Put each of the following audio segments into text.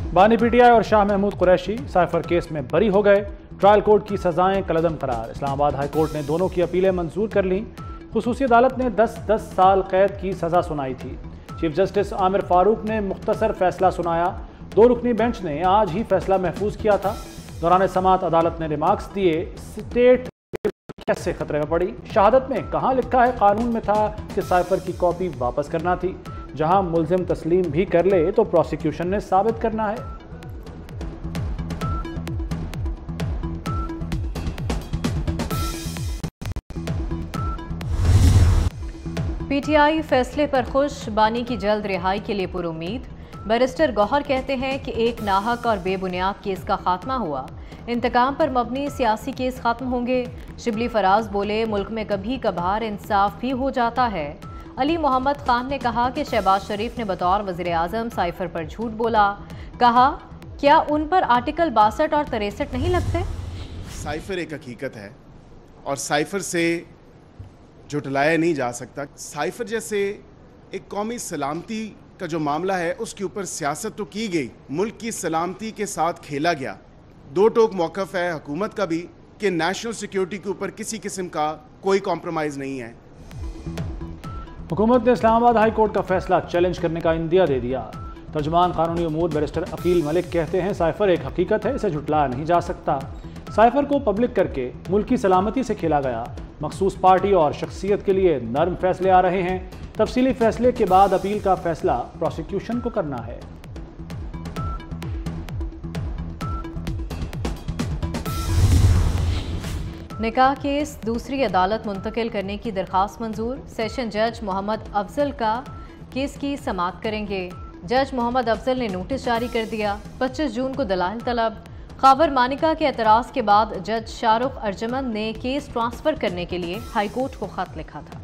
बानी पीटीआई और Shah Mahmood Qureshi cipher case में बरी हो गए। ट्रायल कोर्ट की सजाएं कलअदम करार। इस्लामाबाद हाई कोर्ट ने दोनों की अपीलें मंजूर कर लीं। खुसूसी अदालत ने 10-10 साल कैद की सजा सुनाई थी। चीफ जस्टिस आमिर फारूक ने मुख्तसर फैसला सुनाया। 2 रुकनी बेंच ने आज ही फैसला महफूज किया था। दौरान समाअत अदालत ने रिमार्क्स दिए, स्टेट कैसे खतरे में पड़ी। शहादत में कहाँ लिखा है कानून में था कि साइफर की कॉपी वापस करना थी। जहां मुल्जिम तस्लीम भी कर ले तो प्रोसिक्यूशन ने साबित करना है। पीटीआई फैसले पर खुश, बानी की जल्द रिहाई के लिए पुरुम्मीद। बैरिस्टर गौहर कहते हैं कि एक नाहक और बेबुनियाद केस का खात्मा हुआ, इंतकाम पर मबनी सियासी केस खत्म होंगे। शिबली फराज बोले, मुल्क में कभी कभार इंसाफ भी हो जाता है। अली मोहम्मद खान ने कहा कि शहबाज शरीफ ने बतौर वज़ीर आज़म साइफर पर झूठ बोला। कहा, क्या उन पर आर्टिकल 62 और 63 नहीं लगते? साइफर एक हकीकत है और साइफर से झुटलाया नहीं जा सकता। साइफर जैसे एक कौमी सलामती का जो मामला है उसके ऊपर सियासत तो की गई, मुल्क की सलामती के साथ खेला गया। 2 टोक मौक़िफ़ है हुकूमत का भी कि नेशनल सिक्योरिटी के ऊपर किसी किस्म का कोई कॉम्प्रोमाइज़ नहीं है। हुकूमत ने इस्लामाबाद हाई कोर्ट का फैसला चैलेंज करने का इंदिया दे दिया। तर्जुमान कानूनी उमूर बैरिस्टर अकील मलिक कहते हैं, साइफर एक हकीकत है, इसे झुटलाया नहीं जा सकता। साइफर को पब्लिक करके मुल्क की सलामती से खेला गया। मखसूस पार्टी और शख्सियत के लिए नर्म फैसले आ रहे हैं। तफसीली फैसले के बाद अपील का फैसला प्रोसिक्यूशन को करना है। निकाह केस दूसरी अदालत मुंतकिल करने की दरख्वास्त मंजूर। सेशन जज मोहम्मद अफजल का केस की समाअत करेंगे। जज मोहम्मद अफजल ने नोटिस जारी कर दिया। 25 जून को दलाइल तलब। खावर मानिका के एतराज़ के बाद जज शाहरुख अर्जमंद ने केस ट्रांसफ़र करने के लिए हाई कोर्ट को खत लिखा था।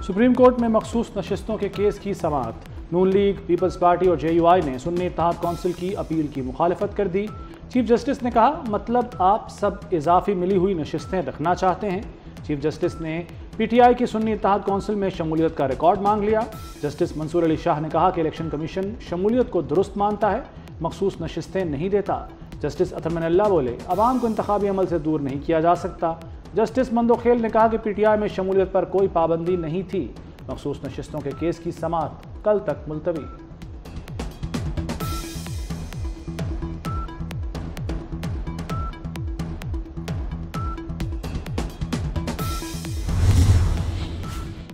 सुप्रीम कोर्ट में मखसूस नशिस्तों के केस की समाअत। नून लीग, पीपल्स पार्टी और JUI ने सुन्नी इत्तेहाद कौंसिल की अपील की मुखालफत कर दी। चीफ जस्टिस ने कहा, मतलब आप सब इजाफी मिली हुई नशिस्तें रखना चाहते हैं। चीफ जस्टिस ने PTI की सुन्नी इत्तेहाद कौंसिल में शमूलियत का रिकॉर्ड मांग लिया। जस्टिस मंसूर अली शाह ने कहा कि इलेक्शन कमीशन शमूलियत को दुरुस्त मानता है, मखसूस नशिस्तें नहीं देता। जस्टिस अतर मनल्ला बोले, अवाम को इंतखाबी अमल से दूर नहीं किया जा सकता। जस्टिस मंदोखेल ने कहा कि PTI में शमूलियत पर कोई पाबंदी नहीं थी। मखसूस नशिस्तों के केस की समाअत कल तक मुलतवी।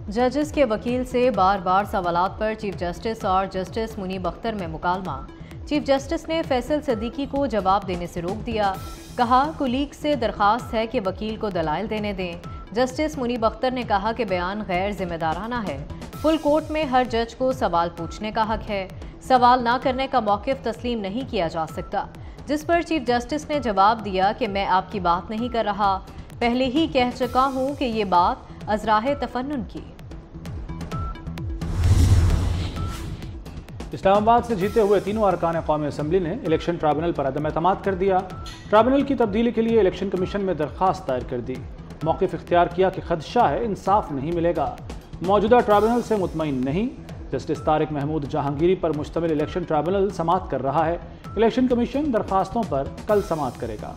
जजेस के वकील से बार बार सवालात पर चीफ जस्टिस और जस्टिस मुनीब अख्तर में मुकालमा। चीफ जस्टिस ने फैसल सदीकी को जवाब देने से रोक दिया। कहा, कुलीग से दरख्वास्त है कि वकील को दलाइल देने दें। जस्टिस मुनीब अख्तर ने कहा कि बयान गैर जिम्मेदाराना है। फुल कोर्ट में हर जज को सवाल पूछने का हक है। सवाल ना करने का मौक़िफ़ तस्लीम नहीं किया जा सकता। जिस पर चीफ जस्टिस ने जवाब दिया कि मैं आपकी बात नहीं कर रहा, पहले ही कह चुका हूँ कि ये बात अज़राह तफन्नुन की। इस्लामाबाद से जीते हुए तीनों अरकान कौमी असम्बली ने इलेक्शन ट्राइब्यूनल पर अदम एतमाद कर दिया। ट्राइब्यूनल की तब्दीली के लिए इलेक्शन कमीशन में दरख्वास्त दायर कर दी। मौक़िफ़ इख्तियार किया कि खदशा है इंसाफ नहीं मिलेगा। मौजूदा ट्राइब्यूनल से मुतमईन नहीं। जस्टिस तारिक महमूद जहांगीरी पर मुश्तमिल इलेक्शन ट्राइब्यूनल समाअत कर रहा है। इलेक्शन कमीशन दरख्वास्तों पर कल समाअत करेगा।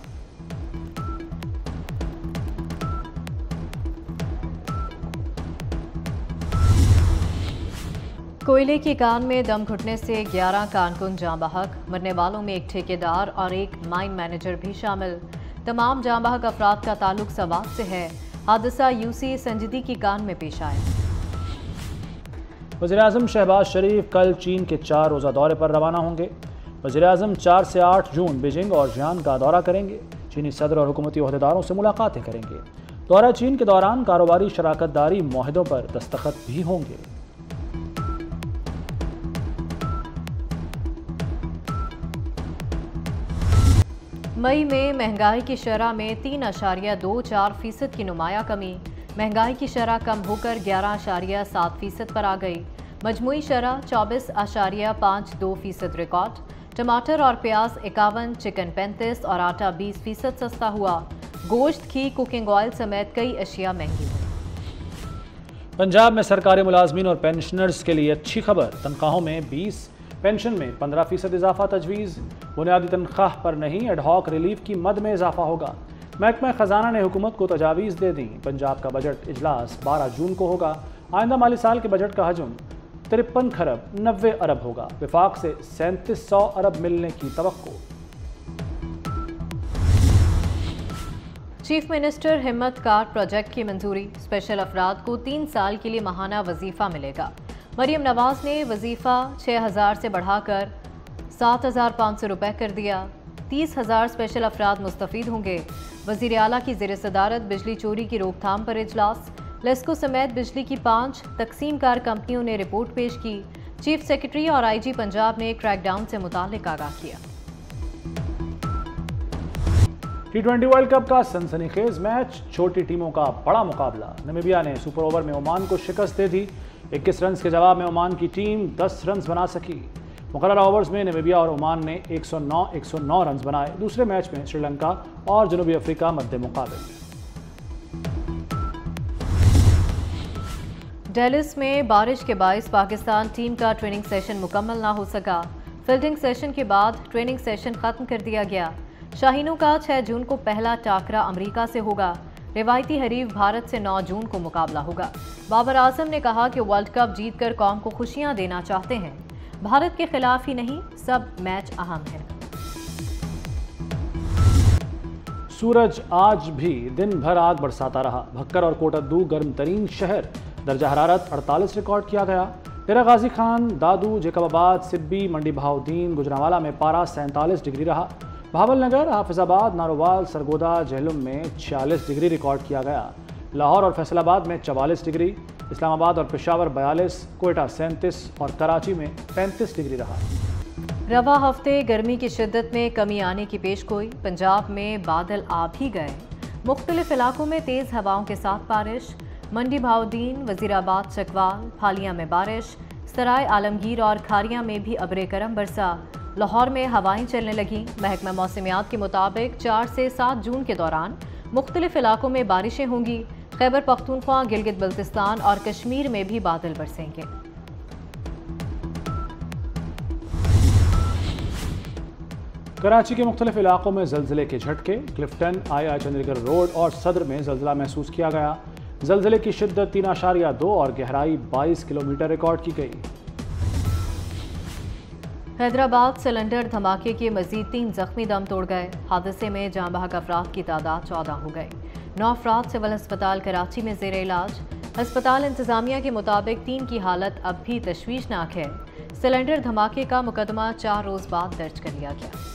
कोयले की कान में दम घुटने से 11 कारकुन जाँ बहक। मरने वालों में एक ठेकेदार और एक माइन मैनेजर भी शामिल। तमाम जाँ बहक अफराद का ताल्लुक सवात से है। हादसा UC संजीदगी की कान में पेश आया। वज़ीर-ए-आज़म शहबाज शरीफ कल चीन के 4 रोज़ा दौरे पर रवाना होंगे। वज़ीर-ए-आज़म 4 से 8 जून बीजिंग और जियान का दौरा करेंगे। चीनी सदर और हुकूमती ओहदेदारों से मुलाकातें करेंगे। दौरा चीन के दौरान कारोबारी शराकत दारी मुआहदों पर दस्तखत भी होंगे। मई में महंगाई की शरह में 3.24% की नुमाया कमी। महंगाई की शरह कम होकर 11.7% पर आ गई। मजमूई शरह 24.52% रिकॉर्ड। टमाटर और प्याज 51, चिकन 35 और आटा 20% सस्ता हुआ। गोश्त, घी, कुकिंग ऑयल समेत कई अशिया महंगी हुई। पंजाब में सरकारी मुलाजमीन और पेंशनर्स के लिए अच्छी खबर। तनख्वाहों में 20, पेंशन में 15% इजाफा तजवीज़। बुनियादी तनख्वाह पर नहीं, एडहॉक रिलीफ की मद में इजाफा होगा। महकमा खजाना ने हुकूमत को तजावीज़ दे दी। पंजाब का बजट इजलास 12 जून को होगा। आइंदा माली साल के बजट का हजम 53 खरब 90 अरब होगा। विफाक से 3700 अरब मिलने की तवक्को। चीफ मिनिस्टर हिम्मत कार्ड प्रोजेक्ट की मंजूरी। स्पेशल अफराद को 3 साल के लिए माहाना वजीफा मिलेगा। मरियम नवाज ने वजीफा 6000 से बढ़ाकर 7500 रुपये कर दिया। 30,000 स्पेशल अफराद मुस्तफीद होंगे। वजीर आला की ज़ेर सदारत बिजली चोरी की रोकथाम पर इजलास। लेस्को समेत बिजली की 5 तकसीमकार कंपनियों ने रिपोर्ट पेश की। चीफ सेक्रेटरी और IG पंजाब ने क्रैकडाउन से मुताल्लिक आगाह किया। T20 वर्ल्ड कप का सनसनीखेज मैच, छोटी टीमों का बड़ा मुकाबला। नामीबिया ने सुपर ओवर में ओमान को शिकस्त दे दी। 21 रन के जवाब में ओमान की टीम 10 रन बना सकी। मुकर्ररा ओवर्स में नामीबिया और ओमान ने 109 रन बनाए। दूसरे मैच में श्रीलंका और जनूबी अफ्रीका मद्दे मुकाबले। डेलिस में बारिश के बायस पाकिस्तान टीम का ट्रेनिंग सेशन मुकम्मल ना हो सका। फील्डिंग सेशन के बाद ट्रेनिंग सेशन खत्म कर दिया गया। शाहीनों का 6 जून को पहला टाकरा अमेरिका से होगा। रिवायती हरीफ भारत से 9 जून को मुकाबला होगा। बाबर आजम ने कहा कि वर्ल्ड कप जीतकर कौम को खुशियां देना चाहते हैं। भारत के खिलाफ ही नहीं, सब मैच अहम है। सूरज आज भी दिन भर आग बरसाता रहा। भक्कर और कोटद्दू गर्म तरीन शहर। दर्जा हरारत 48 रिकॉर्ड किया गया। डेरा गाजी खान, दादू, जैकबाबाद, सिब्बी, मंडी बहाउद्दीन, गुजरांवाला में पारा 47 डिग्री रहा। भावलनगर, हाफिजाबाद, नारोवाल, सरगोदा, जहलुम में 46 डिग्री रिकॉर्ड किया गया। लाहौर और फैसलाबाद में 44 डिग्री, इस्लामाबाद और पेशावर 42, कोयटा 37 और कराची में 35 डिग्री रहा। रवा हफ्ते गर्मी की शिद्दत में कमी आने की पेशगोई। पंजाब में बादल आ भी गए। मुख्तलिफ इलाकों में तेज़ हवाओं के साथ बारिश। मंडी बहाउद्दीन, वजीराबाद, चकवाल, फालिया में बारिश। सराय आलमगीर और खारिया में भी अब्रे करम बरसा। लाहौर में हवाएं चलने लगी। महकमा मौसमियात के मुताबिक 4 से 7 जून के दौरान मुख्तलिफ इलाकों में बारिशें होंगी। खैबर पख्तूनख्वा, गिलगित बल्तिस्तान और कश्मीर में भी बादल बरसेंगे। कराची के मुख्तलिफ इलाकों में जल्जले के झटके। क्लिफ्टन, II चंडीगढ़ रोड और सदर में जल्जला महसूस किया गया। जल्जले की शिद्दत 3.2 और गहराई 22 किलोमीटर रिकॉर्ड की गई। हैदराबाद सिलेंडर धमाके के मजीद 3 जख्मी दम तोड़ गए। हादसे में जाँ बहक अफराद की तादाद 14 हो गई। 9 अफराद सिविल अस्पताल कराची में ज़ेर इलाज। अस्पताल इंतजामिया के मुताबिक 3 की हालत अब भी तशवीशनाक है। सिलेंडर धमाके का मुकदमा 4 रोज़ बाद दर्ज कर लिया गया।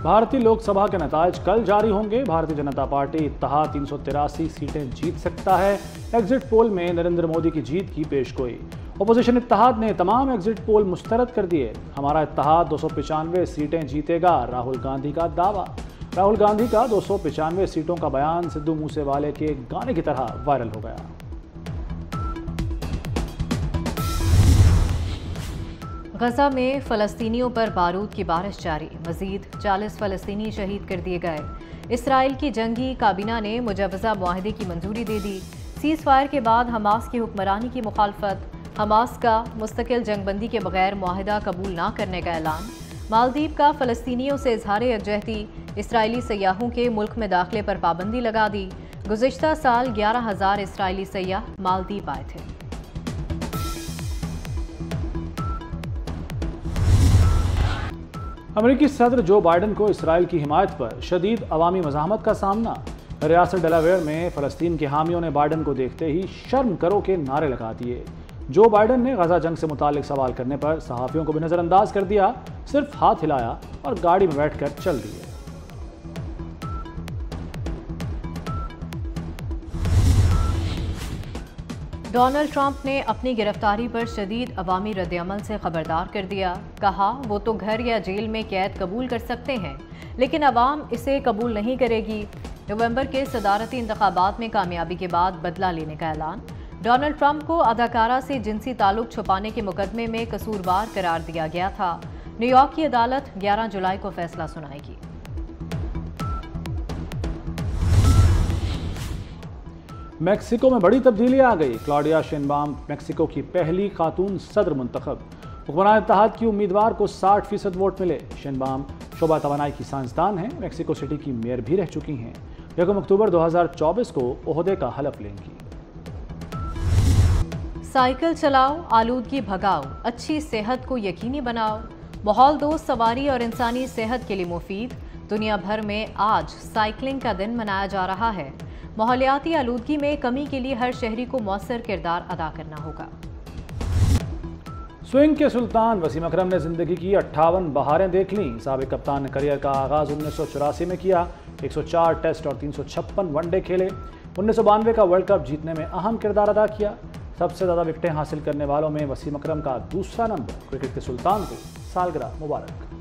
भारतीय लोकसभा के नताज कल जारी होंगे। भारतीय जनता पार्टी इत्तेहाद 383 सीटें जीत सकता है। एग्जिट पोल में नरेंद्र मोदी की जीत की पेशगोई। अपोजिशन इत्तेहाद ने तमाम एग्जिट पोल मुस्तरद कर दिए। हमारा इत्तेहाद 295 सीटें जीतेगा, राहुल गांधी का दावा। राहुल गांधी का 295 सीटों का बयान सिद्धू मूसेवाले के गाने की तरह वायरल हो गया। गजा में फ़लस्तीनियों पर बारूद की बारिश जारी। मजीद 40 फ़लस्तीनी शहीद कर दिए गए। इसराइल की जंगी काबीना ने मुजवज़ा मुआहदे की मंजूरी दे दी। सीज़ फायर के बाद हमास की हुक्मरानी की मुखालफत। हमास का मुस्तकिल जंगबंदी के बगैर मुआहदा कबूल ना करने का ऐलान। मालदीव का फ़लस्तीनियों से इजहार यकजहती। इसराइली सयाहों के मुल्क में दाखिले पर पाबंदी लगा दी। गुज़िश्ता साल 11,000 इसराइली सयाह मालदीव आए थे। अमेरिकी सदर जो बाइडन को इसराइल की हिमायत पर शदीद अवामी मज़ाहमत का सामना। रियासत डेलावेयर में फ़लस्तीन के हामियों ने बाइडन को देखते ही शर्म करो के नारे लगा दिए। जो बाइडन ने गजा जंग से मुतालिक सवाल करने पर सहाफ़ियों को भी नज़रअंदाज कर दिया, सिर्फ हाथ हिलाया और गाड़ी में बैठकर चल दिए। डोनाल्ड ट्रंप ने अपनी गिरफ्तारी पर शदीद अवामी रद्दअमल से खबरदार कर दिया। कहा वो तो घर या जेल में कैद कबूल कर सकते हैं, लेकिन अवाम इसे कबूल नहीं करेगी। नवंबर के सदारती इंतखाबात में कामयाबी के बाद बदला लेने का ऐलान। डोनाल्ड ट्रंप को अदाकारा से जिनसी ताल्लुक छुपाने के मुकदमे में कसूरवार करार दिया गया था। न्यूयॉर्क की अदालत 11 जुलाई को फैसला सुनाएगी। मैक्सिको में बड़ी तब्दीली आ गई। क्लॉडिया शेनबाम मैक्सिको की पहली खातून सदर मुंतखब। हुक्मरान इत्तेहाद की उम्मीदवार को 60% वोट मिले। शेनबाम शोबा तवानाई की साइंसदान हैं। मैक्सिको सिटी की मेयर भी रह चुकी हैं। 1 अक्टूबर 2024 को ओहदे का हलफ लेंगी। साइकिल चलाओ, आलूदगी भगाओ, अच्छी सेहत को यकीनी बनाओ। माहौल दोस्त सवारी और इंसानी सेहत के लिए मुफीद। दुनिया भर में आज साइकिलिंग का दिन मनाया जा रहा है। माहौलियाती आलूदगी में कमी के लिए हर शहरी को मौसर किरदार अदा करना होगा। स्विंग के सुल्तान वसीम अकरम ने जिंदगी की 58 बहारें देख लीं। साबिक कप्तान ने करियर का आगाज 1984 में किया। 104 टेस्ट और 356 वनडे खेले। 1992 का वर्ल्ड कप जीतने में अहम किरदार अदा किया। सबसे ज़्यादा विकेटें हासिल करने वालों में वसीम अकरम का दूसरा नंबर। क्रिकेट के सुल्तान को सालगिरह मुबारक।